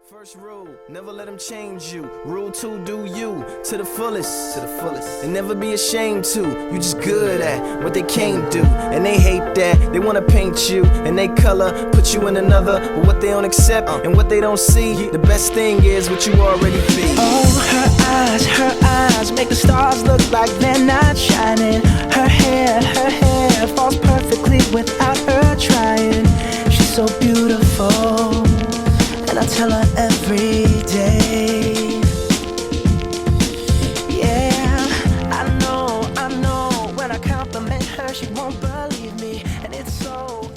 First rule, never let them change you. Rule 2, do you to the fullest, and never be ashamed to. You just good at what they can't do, and they hate that. They wanna paint you, and they color, put you in another. But what they don't accept and what they don't see, the best thing is what you already be. Oh, her eyes make the stars look like they're not shining. Her hair falls perfectly without her trying. She's so beautiful, and I tell her every day. Yeah, I know, when I compliment her, she won't believe me. And it's so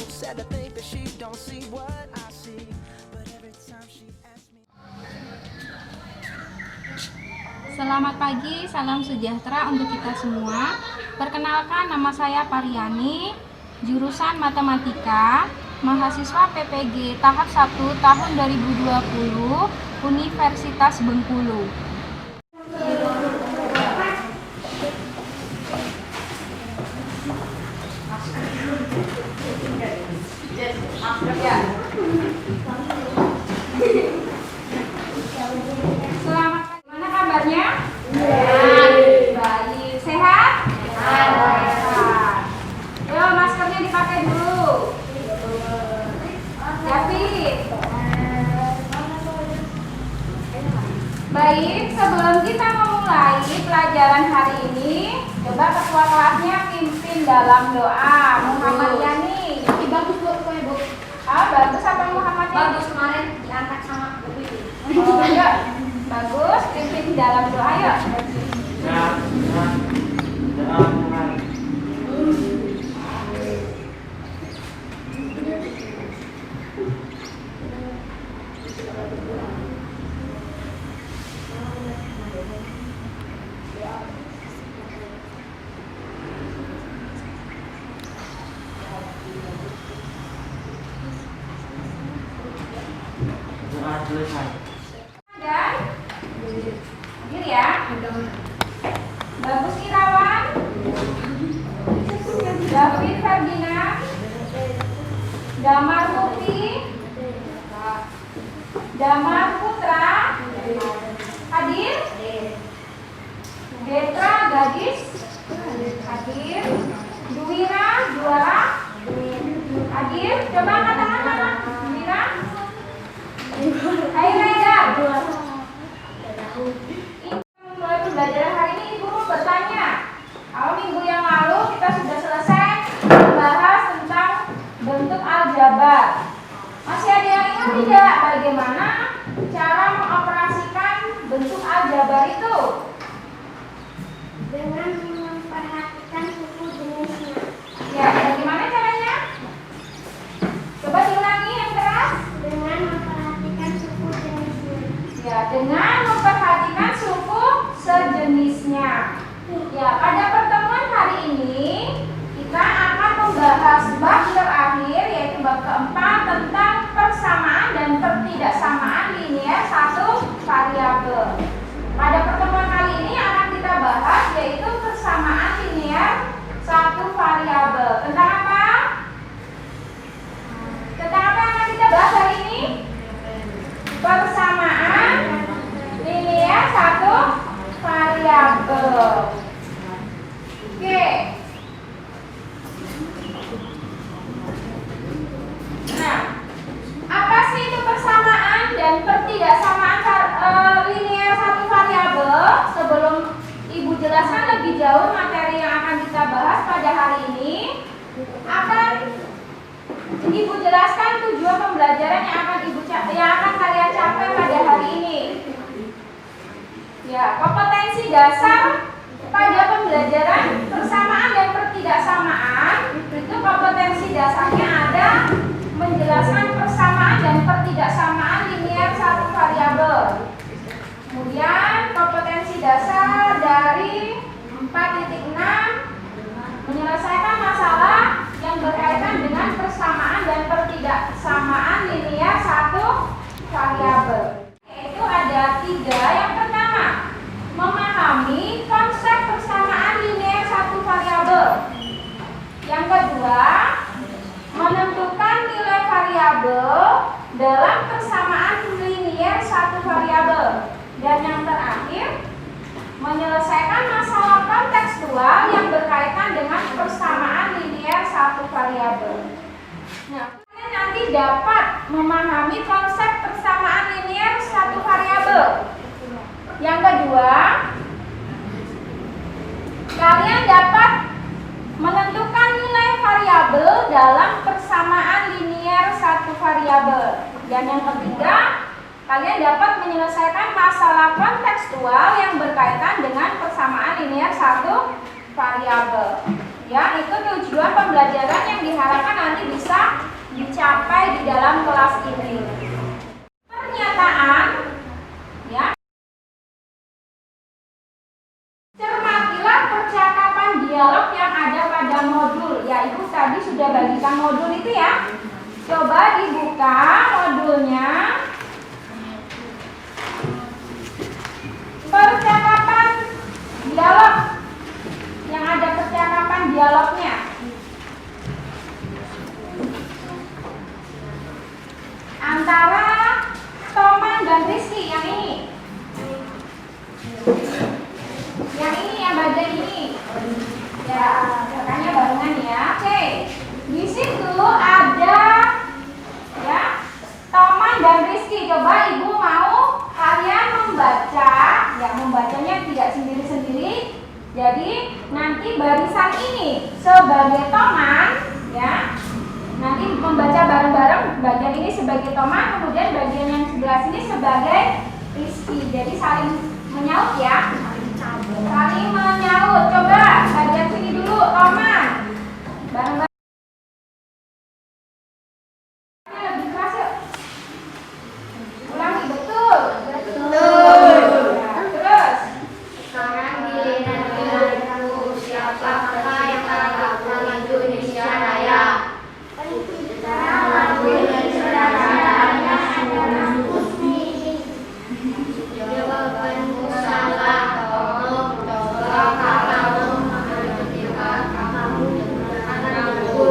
sad to think that she don't see what I see. But every time she asks me. Selamat pagi, salam sejahtera untuk kita semua. Perkenalkan, nama saya Pariani, jurusan Matematika, mahasiswa PPG tahap 1 tahun 2020, Universitas Bengkulu. Selamat, gimana kabarnya? Baik. Sehat? Sehat. Yuk, maskernya dipakai dulu. David. Baik, sebelum kita memulai pelajaran hari ini, coba ketua kelasnya pimpin dalam doa. Muhammad Yani. Bagus Bu. Bagus apa Muhammad Yani? Bagus, kemarin diangkat sama Bu Bibi. Oh, yuk. Bagus, pimpin dalam doa yuk. Dan hadir ya. Bagus Irawan, David Ferdinand, Damar Putri, Damar Putra, hadir. Detra Gadis, hadir. Duwira Juara, hadir. Coba angkat tangan mana? Duwira. Hai Reda. Mulai pembelajaran hari ini Ibu mau bertanya. Kalau minggu yang lalu kita sudah selesai membahas tentang bentuk aljabar. Masih ada yang ingat tidak bagaimana cara mengoperasikan bentuk aljabar itu? Dengan memperhatikan suku jenisnya. Ya, bagaimana caranya? Coba diulangi yang keras. Dengan memperhatikan suku jenisnya. Ya, dengan memperhatikan suku sejenisnya. Ya, pada pertemuan hari ini kita akan membahas bab terakhir, yaitu bab keempat tentang persamaan dan pertidaksamaan linear satu variabel. Pada pertemuan kali ini akan kita bahas yaitu persamaan linear satu variabel. Tentang apa? Tentang apa yang akan kita bahas hari ini? Persamaan linear satu variabel. Oke. Nah, apa sih itu persamaan dan pertidaksamaan linear satu variabel? Sebelum Ibu jelaskan lebih jauh materi yang akan kita bahas pada hari ini, akan Ibu jelaskan tujuan pembelajaran yang akan kalian capai pada hari ini. Ya, kompetensi dasar pada pembelajaran persamaan dan pertidaksamaan itu kompetensi dasarnya ada menjelaskan persamaan dan pertidaksamaan linear satu variabel. Kemudian kompetensi dasar dari 4.6 menyelesaikan masalah yang berkaitan dengan persamaan dan pertidaksamaan linear satu variabel. Yaitu ada 3. Yang pertama, memahami sehingga kalian dapat menyelesaikan masalah kontekstual yang berkaitan dengan persamaan linear satu variabel. Ya, itu tujuan pembelajaran yang diharapkan nanti bisa dicapai di dalam kelas ini. Pernyataan, ya. Cermatilah percakapan dialog yang ada pada modul. Ya, Ibu tadi sudah bagikan modul itu ya. Coba dibuka modulnya. Percakapan dialog yang ada percakapan dialognya. Antara Toman dan Rizky yang ini. Yang ini yang bagian ini. Ya, makanya barengan ya. Oke. Di situ ada ya Toman dan Rizky. Coba Ibu mau kalian membaca, ya membacanya tidak sendiri-sendiri. Jadi nanti barisan ini sebagai Toman, ya. Nanti membaca bareng-bareng, bagian ini sebagai Toman, kemudian bagian yang sebelah sini sebagai Rizky. Jadi saling menyaut ya. Saling menyaut. Coba bagian sini dulu Toman. Bareng-bareng. Lebih keras yuk. Ulangi betul. Betul. Ya, terus. Sekarang giliran aku, siapakah yang akan Indonesia Raya? Lagu Indonesia Raya adalah Kusmi. Jawabanmu salah, tolong coba kamu mengertikan kamu dengan aku.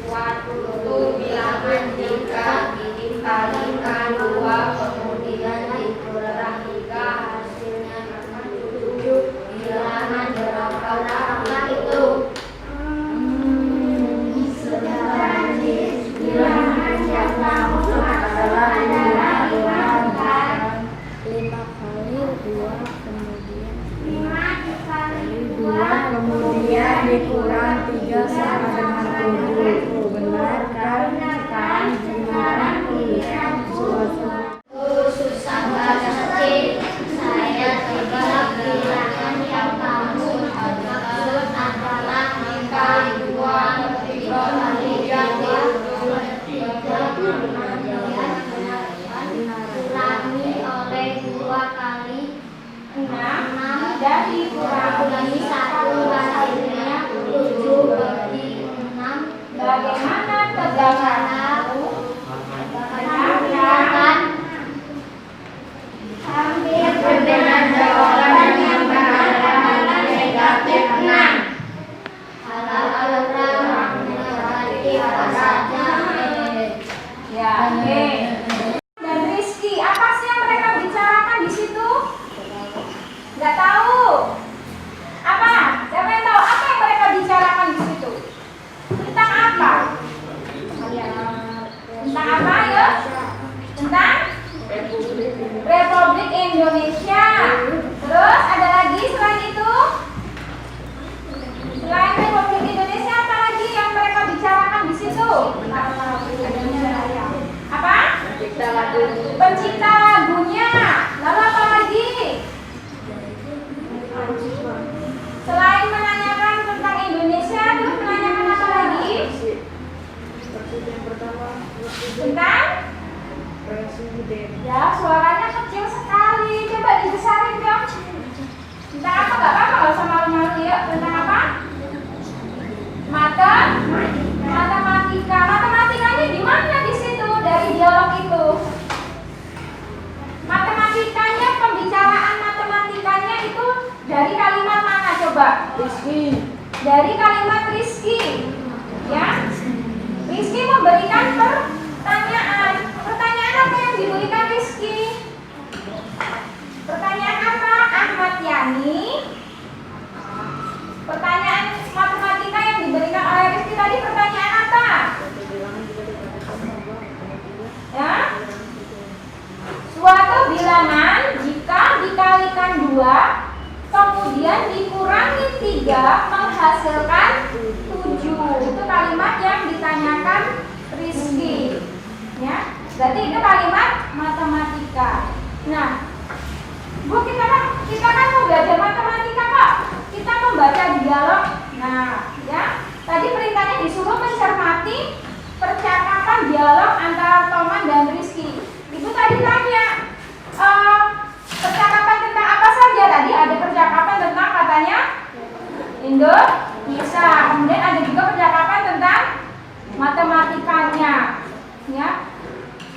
Suatu bilangan jika dikalikan 2 kemudian dikurang 3 hasilnya akan 7. Bilangan berapa itu? Bilangan yang kamu adalah 5 kali 2 kemudian 5 dikali 2 kemudian dikurang 3 sama dengan 7. Benar kan? Sekarang giliran tuliskan suatu. Susah banget saya tebak bilangan yang kamu maksud adalah 5 kali 2 3 kali 3 dikurangi oleh 2 kali 6 dan dikurangi 1 hasilnya 7 bagi 6. Bagaimana tebakanmu? Kan hampir dengan jawaban yang berada negatif 6. Hal-hal negatif apa saja? Ya, oke. Dan Rizky, apa sih yang mereka bicarakan di situ? Nggak tahu. Apa? Siapa yang tahu apa yang mereka bicarakan di situ? Tentang apa? Tentang apa ya? Tentang Republik Indonesia. Terus ada lagi selain itu? Selain Republik Indonesia apa lagi yang mereka bicarakan di situ? Apa? Pencipta lagunya. Lalu apa lagi? Selain menanyakan tentang Indonesia, terus menanyakan apa lagi? Tentang? Ya, suaranya kecil sekali. Coba dibesarin dong. Tentang apa? Gak apa-apa, gak usah malu-malu ya. Tentang apa? Matematika. Matematikanya di mana di situ dari dialog itu? Matematikanya, pembicaraan matematikanya itu dari kalimat mana coba? Rizky. Dari kalimat Rizky. Ya. Rizky memberikan pertanyaan. Pertanyaan apa yang diberikan Rizky? Pertanyaan apa? Ahmad Yani. Pertanyaan matematika yang diberikan oleh Rizky tadi pertanyaan apa? Ya. Suatu bilangan jika dikalikan 2 kemudian dikurangi 3 menghasilkan 7. Itu kalimat yang ditanyakan Rizky. Ya. Berarti itu kalimat matematika. Nah, Bu, kita kan mau belajar matematika kok. Kita membaca dialog. Nah, ya. Tadi perintahnya disuruh mencermati percakapan dialog antara Toman dan Rizky. Ibu tadi tanya, percakapan tentang apa saja? Tadi ada percakapan tentang katanya Indonesia. Kemudian ada juga percakapan tentang matematikanya, ya.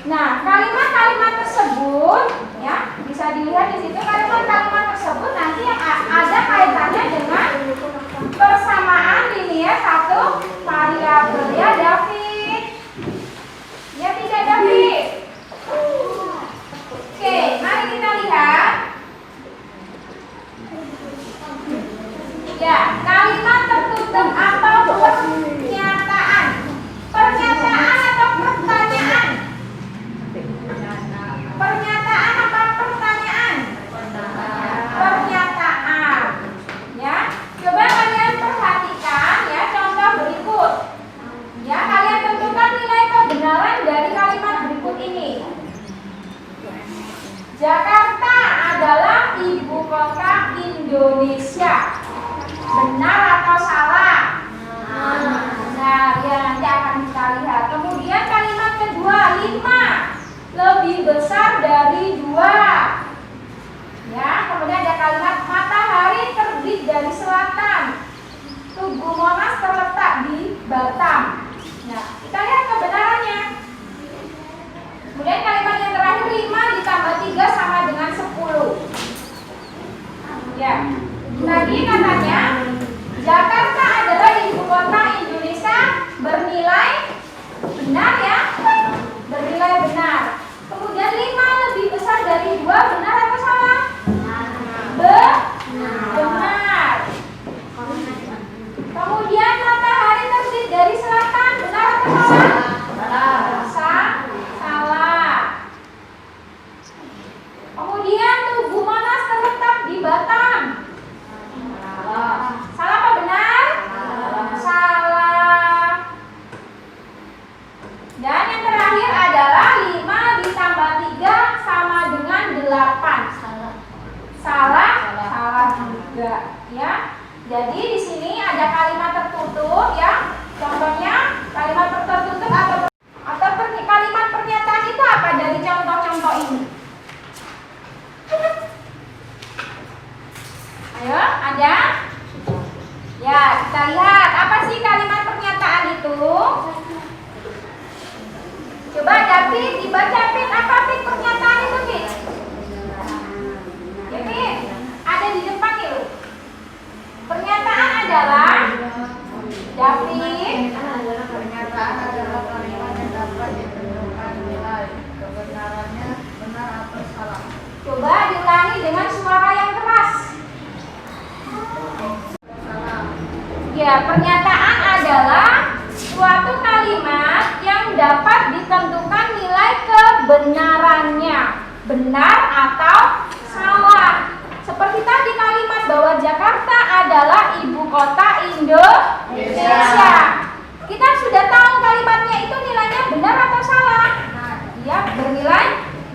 Nah, kalimat-kalimat tersebut, ya, bisa dilihat di situ kalimat-kalimat tersebut nanti yang ada kaitannya dengan persamaan linear satu variabel, ya, David. Ya, tidak, David. Oke, mari kita lihat. Ya, kalimat tertutup atau pernyataan. Pernyataan atau pertanyaan? Pernyataan apa pertanyaan? Pernyataan. Ya, coba kalian perhatikan ya contoh berikut. Ya, kalian tentukan nilai kebenaran dari kalimat berikut ini. Jakarta adalah ibu kota Indonesia. Benar atau salah? Benar, ya, nanti akan kita lihat. Kemudian kalimat kedua, 5 lebih besar dari 2. Ya, kemudian ada kalimat matahari terbit dari selatan. Tugu Monas terletak di Batam. Nah, kita lihat kebenarannya. Kemudian kalimat yang terakhir, 5 ditambah 3 sama dengan 10. Ya, tadi katanya Jakarta adalah ibu kota Indonesia, bernilai benar, ya, bernilai benar. Kemudian 5 lebih besar dari 2, benar atau salah? Benar. Kemudian matahari terbit dari selatan, benar atau salah? Salah. Kemudian Tugu Monas terletak di Batam. Salah apa benar? Salah. Dan yang terakhir adalah 5 ditambah 3 sama dengan 8. Salah juga, ya. Jadi di sini ada kalimat tertutup, ya. Contohnya kalimat tertutup atau kalimat pernyataan itu apa dari contoh-contoh ini? Ayo, ada? Ya, kita lihat apa sih kalimat pernyataan itu? Coba David, dibaca Fit, apa Fit pernyataan itu Fit? Ya Fit, ada di depan nih. Pernyataan adalah David. Pernyataan adalah kalimat yang dapat ditentukan nilai kebenarannya benar atau salah. Coba diulangi dengan suara yang keras. Ya, pernyataan adalah suatu kalimat yang dapat ditentukan nilai kebenarannya, benar atau salah. Seperti tadi kalimat bahwa Jakarta adalah ibu kota Indonesia. Kita sudah tahu kalimatnya itu nilainya benar atau salah? Ya, bernilai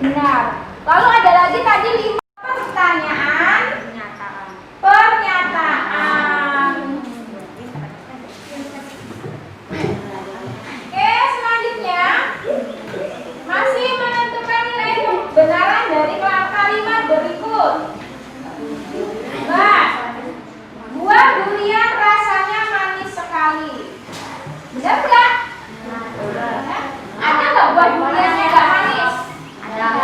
benar. Lalu ada lagi tadi 5 pertanyaan, pernyataan. Oke, selanjutnya masih menentukan nilai kebenaran dari kalimat berikut. Buah durian rasanya manis sekali. Benar nggak? Ada nggak buah duriannya nggak manis? Ada.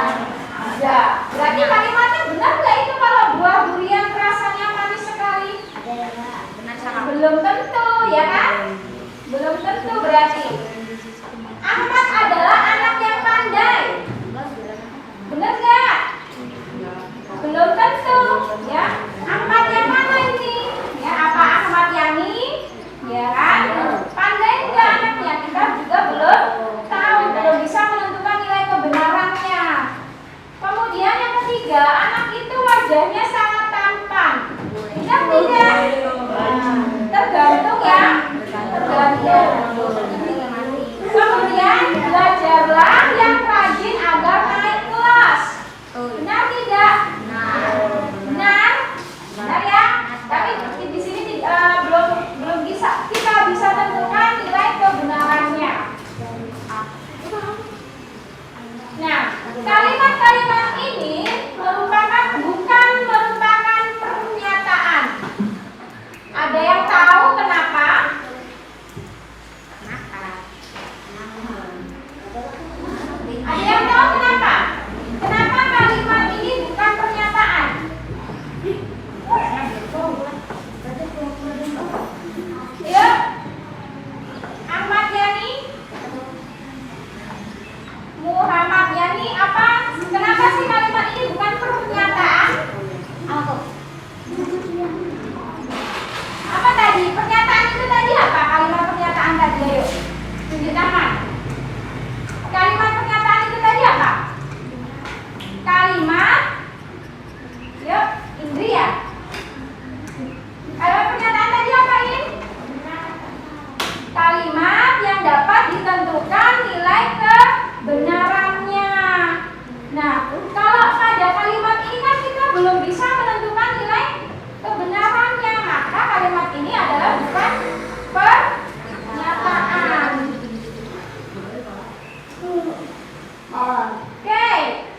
Berarti kalimatnya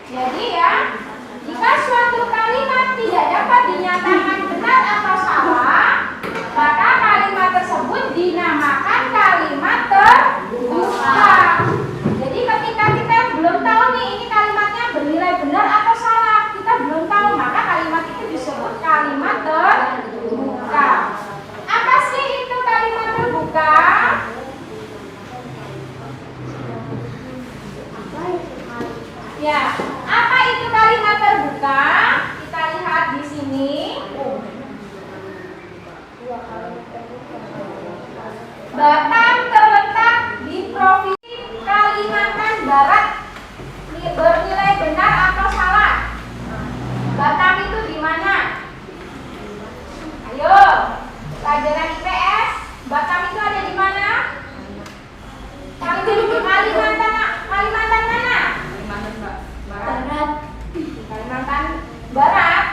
Jadi ya, jika suatu kalimat tidak dapat dinyatakan benar atau salah, maka kalimat tersebut dinamakan kalimat terbuka. Jadi ketika kita belum tahu nih ini kalimatnya bernilai benar atau salah, kita belum tahu, maka kalimat itu disebut kalimat terbuka. Apa sih itu kalimat terbuka? Ya, apa itu kalimat terbuka? Kita lihat di sini. Batam terletak di Provinsi Kalimantan Barat. Bernilai benar atau salah? Batam itu di mana? Ayo, pelajaran IPS. Batam itu ada di mana? Kalimantan mana? Barat. Kalimantan Barat.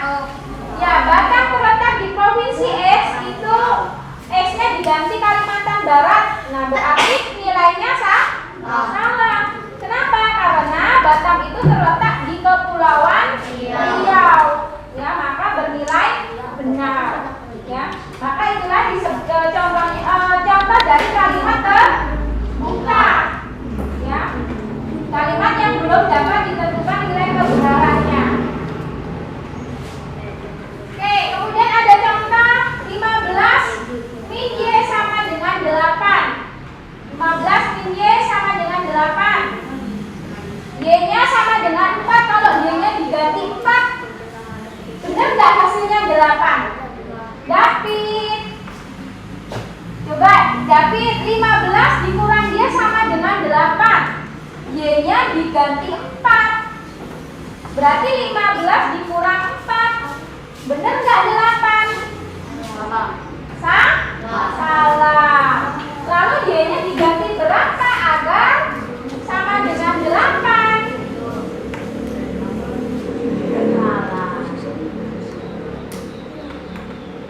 Ya, Batam terletak di Provinsi X, itu X-nya diganti Kalimantan Barat. Nah, berarti nilainya salah. Kenapa? Karena Batam itu terletak di Kepulauan Riau. Ya, maka bernilai benar. Ya, maka itulah contoh dari kalimat terbuka. Ya, kalimat yang belum dapat ditentukan nilai kebenarannya. Oke, kemudian ada contoh 15 min Y sama dengan 8. 15 min Y sama dengan 8. Y-nya sama dengan 4, kalau Y-nya diganti 4. Benar nggak hasilnya 8? David. Coba, David, 15 dikurang Y sama dengan 8. Y-nya diganti 4. Berarti 15 dikurang 4. Benar nggak 8? Salah. Lalu Y-nya diganti berapa agar sama dengan 8?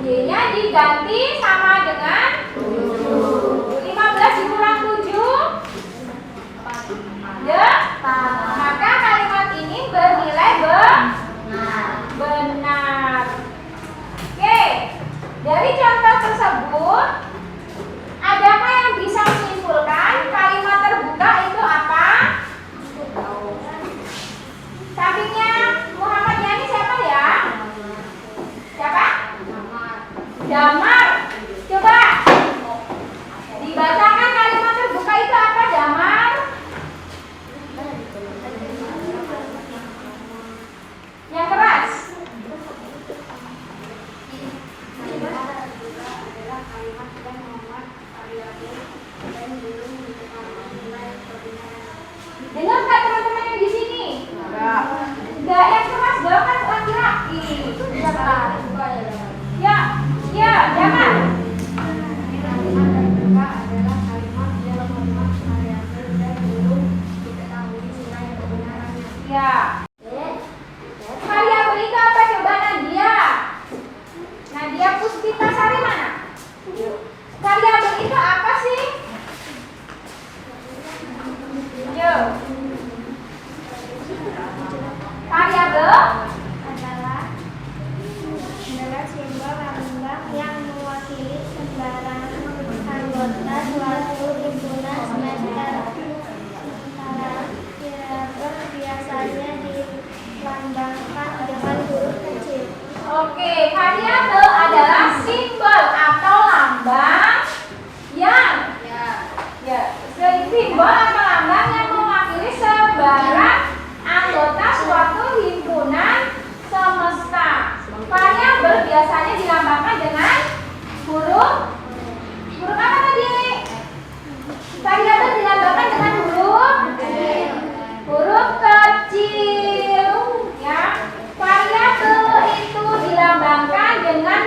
Y-nya diganti sama dengan 15 dikurang 7. Maka kalimat ini bernilai benar. Oke, dari contoh tersebut, adakah yang bisa menyimpulkan kalimat terbuka itu apa? Sampingnya Muhammad Yani siapa ya? Siapa? Damar. Coba dibacakan kalimat terbuka itu apa, Damar? Yang keras. Dengar nggak teman-teman yang di sini? Enggak, yang keras dong, kan laki-laki. Ya, jangan. Ya. Variabel itu apa coba, Nadia? Nadia Puspitasari mana? Variabel itu apa sih? Yo. Variabel adalah simbol lambang yang mewakili sembarang anggota suatu himpunan semesta. Sementara variabel biasanya dilambangkan dengan huruf kecil. Oke, variabel adalah simbol atau lambang yang simbol atau lambang yang mewakili sebarang anggota suatu himpunan semesta. Variabel biasanya dilambangkan dengan huruf apa tadi? Variabel dilambangkan dengan huruf kecil, ya. Variabel itu dilambangkan dengan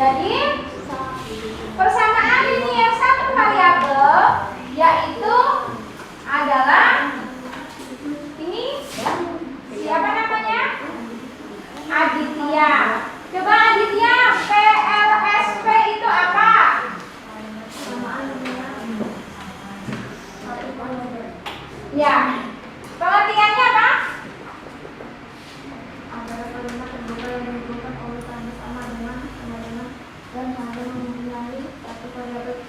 Jadi persamaan linier satu variabel yaitu adalah ini siapa namanya? Aditya. Coba Aditya, PLSP itu apa? Ya, pengertiannya apa? Adalah kalimat terbuka yang menunjukkan oleh tanda sama dengan dan hanya mempunyai satu variabel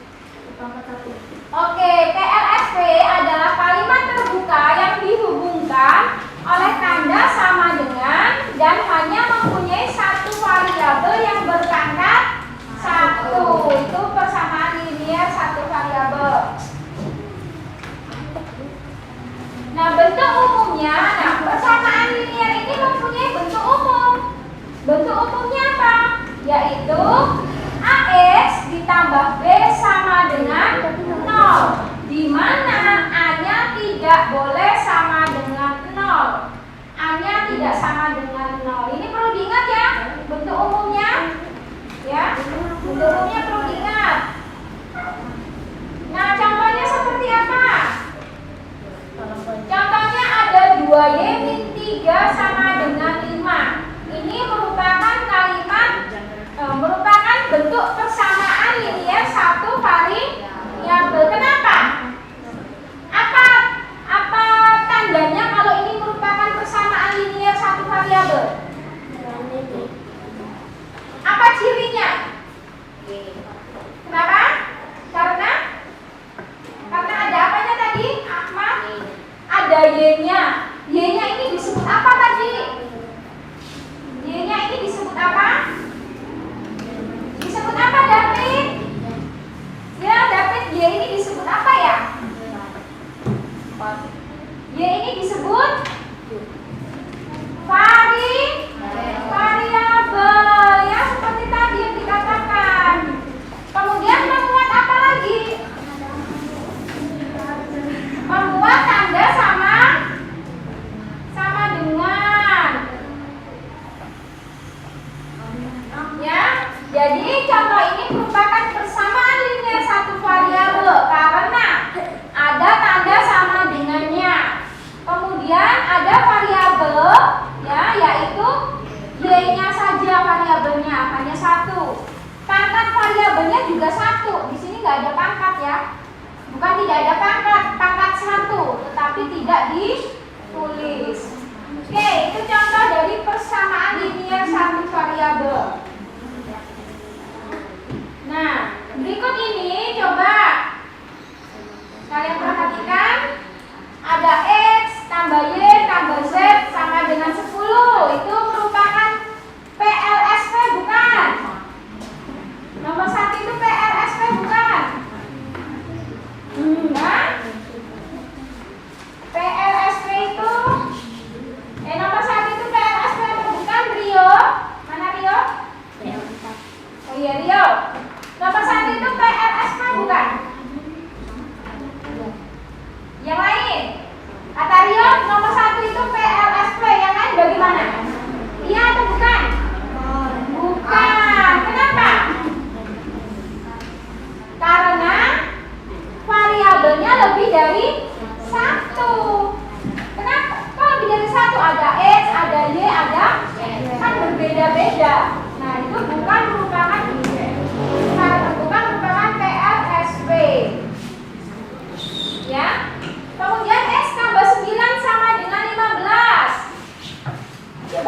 pangkat satu. Oke, PLSP adalah kalimat terbuka yang dihubungkan oleh tanda sama dengan dan hanya mempunyai satu variabel yang berpangkat satu. Itu persamaan linier satu variabel. Nah, bentuk umumnya, persamaan linier ini mempunyai bentuk umum. Bentuk umumnya apa? Yaitu AX ditambah B sama dengan 0, di mana A-nya tidak boleh sama dengan 0. A-nya tidak sama dengan 0. Ini perlu diingat ya, bentuk umumnya. Ya, bentuk umumnya perlu diingat. Nah, contohnya seperti apa? Contohnya ada 2Y-3 sama dengan 5. Ini merupakan merupakan bentuk persamaan linier satu variabel. Kenapa? Apa tandanya kalau ini merupakan persamaan linier satu variabel? Apa cirinya? Kenapa? Karena ada apanya tadi, Ahmad? Ada Y-nya. Y-nya ini disebut apa tadi? Y-nya ini disebut apa? Disebut apa, David? Ya, David, Y ini disebut apa ya? Y ini disebut variabel, ya, seperti tadi yang dikatakan. Kemudian membuat apa lagi? Membuat tanda sama dengan. Ya, jadi contoh ini merupakan persamaan linier satu variabel karena ada tanda sama dengannya. Kemudian ada variabel, ya, yaitu Y-nya saja variabelnya hanya satu. Pangkat variabelnya juga satu. Di sini nggak ada pangkat ya. Bukan tidak ada pangkat satu, tetapi tidak ditulis. Oke, itu contoh dari persamaan linier satu variabel. Nah, berikut ini coba kalian perhatikan. Ada X tambah Y tambah Z sama dengan 10. Itu merupakan PLSP bukan? Nomor 1 itu PLSP bukan? Enggak. PLSP itu nomor 1 itu PLSP apa bukan, Rio? Mana Rio? Oh iya, Rio. Nomor 1 itu PLSP bukan? Yang lain? Kata Rio, nomor 1 itu PLSP. Yang lain bagaimana? Iya atau bukan? Bukan. Kenapa? Karena variabelnya lebih dari 1. Kenapa? Kalau lebih dari 1 ada X, ada Y, ada kan berbeda-beda. Nah, itu bukan merupakan PLSP. Ya. Kemudian X tambah 9 sama dengan 15. Coba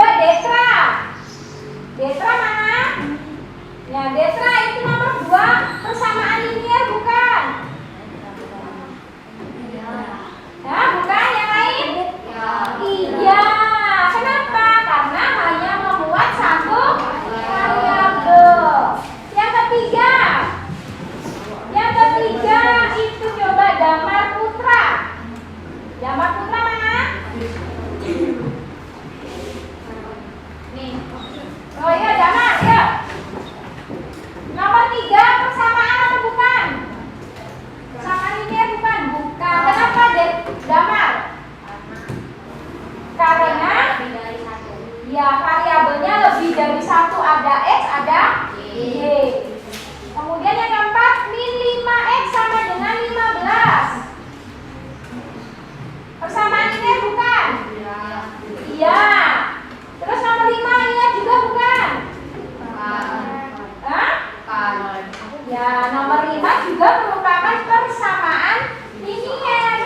juga merupakan persamaan linier.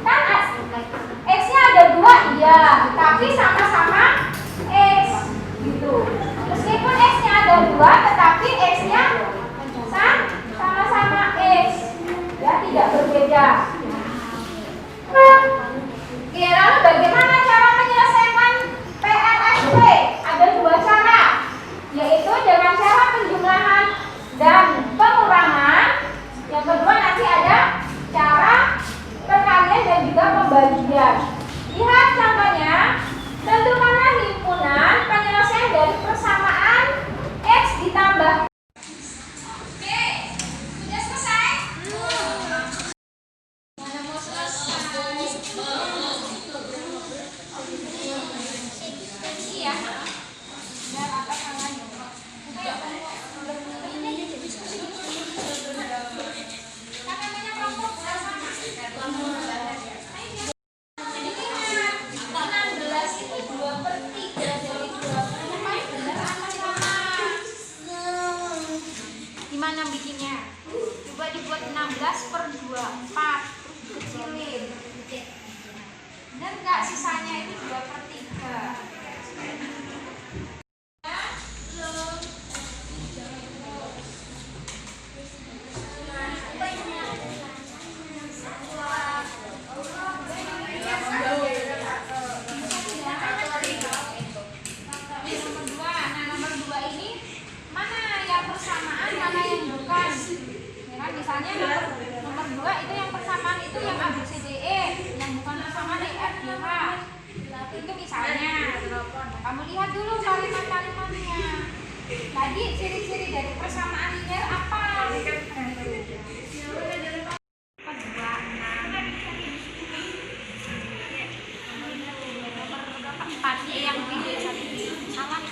Kan X-nya ada 2, iya, tapi sama-sama X gitu. Meskipun X-nya ada 2, tetapi X-nya sama-sama X, ya, tidak berbeda. Oke, lalu bagaimana cara menyelesaikan PLSP? Ada 2 cara, yaitu dengan cara penjumlahan dan pengurangan. Yang kedua nanti ada cara perkalian dan juga pembagian. Lihat contohnya, tentukanlah himpunan penyelesaian dari persamaan X ditambah. Oke, sudah selesai? Mana mau selesai? Iya. Dan apa tangannya? Namanya kelompok sama. 16 itu 2/3 dari 20. Benar apa salah? Gimana bikinnya? Coba dibuat 16/2, 4, terus dikecilin. Benar nggak sisanya itu 2/3? Nomor 2 ini mana yang persamaan, mana yang bukan? Ya kan, misalnya nomor 2 itu yang persamaan itu yang ABCDE, yang bukan persamaan EFGH. Itu misalnya. Kamu lihat dulu kalimat-kalimatnya. Tadi ciri-ciri dari persamaan linear apa? Yang salah.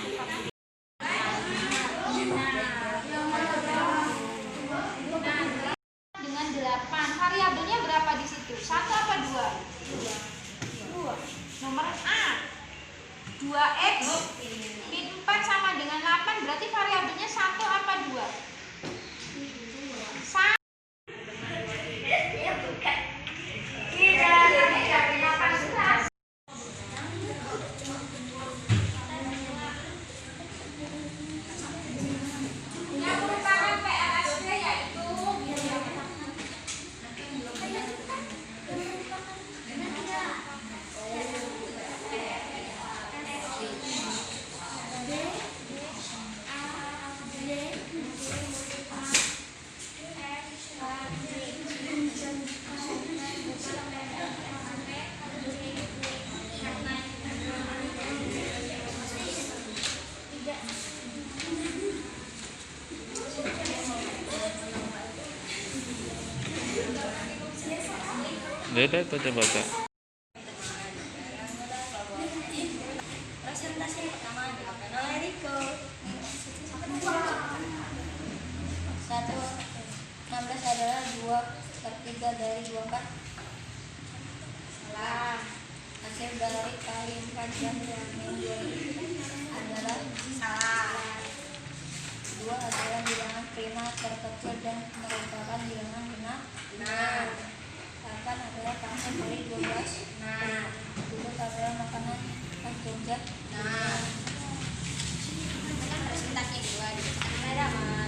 Dengan 8, variabelnya berapa di situ? 1 apa 2? 2. Nomor A, 2x min 4 sama dengan 8, berarti variabelnya 1 apa 2? 1. Beda baca-baca. Presentasi yang pertama dilakukan oleh Riko. 16 adalah 2/3 dari 24. Salah. Hasil dari kali 4 jam yang adalah salah. 2 adalah bilangan prima terkecil dan merupakan bilangan benar. 8 adalah pangkat dari 12. Duduk adalah makanan khas Jogja. Kan presentasi 2 di kamera mah.